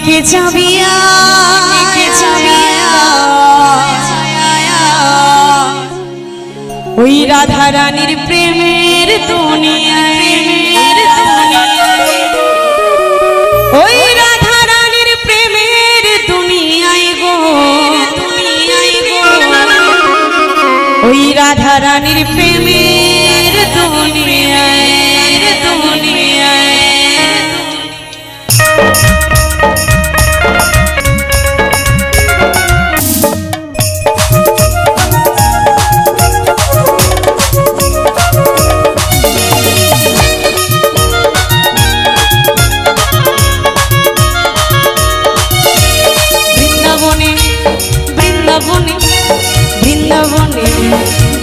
কে চাবিয়া ওই রাধা রানীর প্রেমের দুনিয়ায়, ওই রাধা রানীর প্রেমের দুনিয়ায় গো, ওই রাধা রানীর প্রেমের দুনিয়ায়।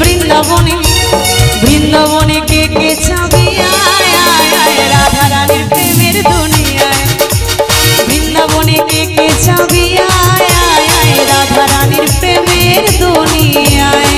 বৃন্দাবনে বৃন্দাবনে কে কে চাবিয়া রাধা রানীর প্রেমের দুনিয়ায়, বৃন্দাবনে কে কে চাবিয়া রাধা রানীর প্রেমের দুনিয়ায়।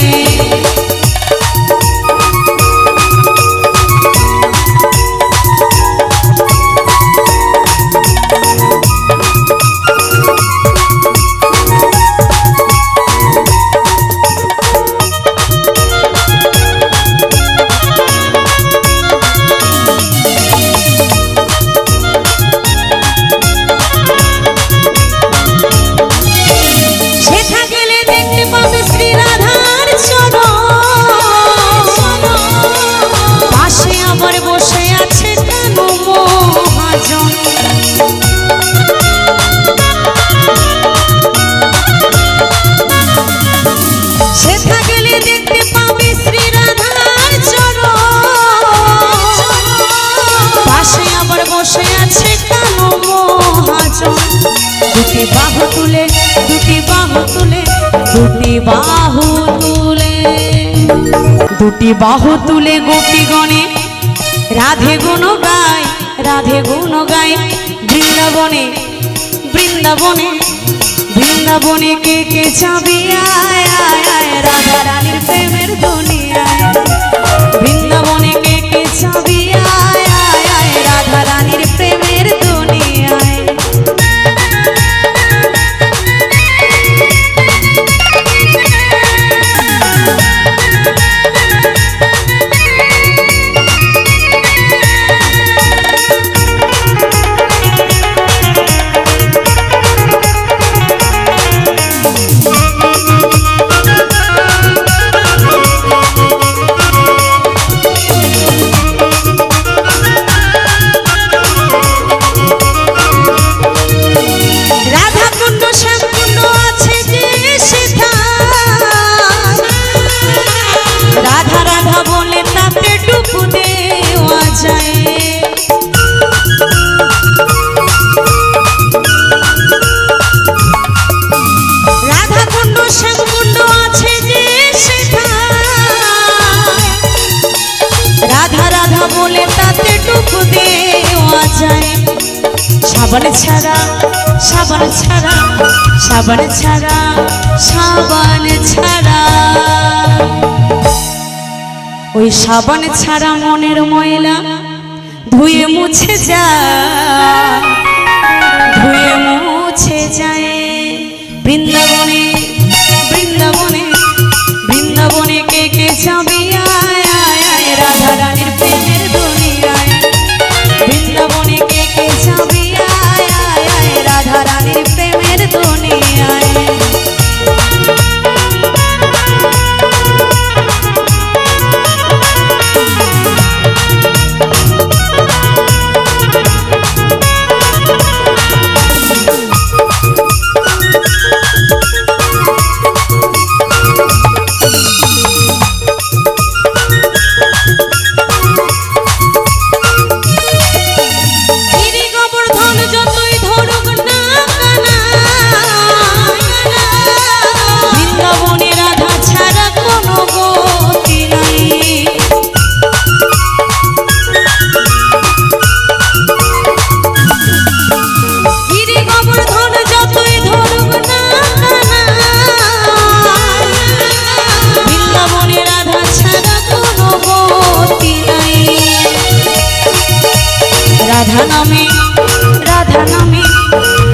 দুটি বাহু তুলে, দুটি বাহু তুলে, দুটি বাহু তুলে, দুটি বাহু তুলে গোপীগণে রাধে গুণ গায়, রাধে গুণ গায়। বৃন্দাবনে বৃন্দাবনে বৃন্দাবনে কে কে চাবিয়া রাধা রানীর প্রেমের দুনিয়ায়, বৃন্দাবনে কে কে চাবিয়া রাধা রানীর প্রেমের দুনিয়ায়। সাবন ছাড়া সাবন ছাড়া সাবন ছাড়া সাবন ছাড়া, ওই সাবন ছাড়া মনের ময়লা ধুয়ে মুছে যায়, ধুয়ে মুছে যায়। বৃন্দাবনে বৃন্দাবনে বৃন্দাবনে কে কে চাবিয়া রাধা রানীর প্রেমের দুনিয়ায়, বৃন্দাবনে কে কে চাবিয়া রাধা রানীর প্রেমের দুনিয়ায়। রাধা নামে রাধা নামে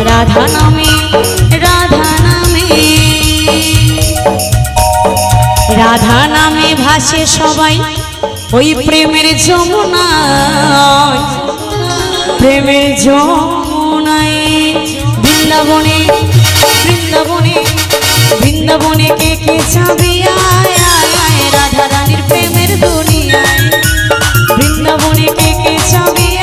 রাধা নামে রাধা নামে রাধা নামে ভাসে সবাই ওই প্রেমের যমুনায় প্রেমের যমুনায় বৃন্দাবনে বৃন্দাবনে বৃন্দাবনে কে কে যাবে আয় আয় আয় রাধা রানীর প্রেমের দুনিয়ায় বৃন্দাবনে কে কে যাবে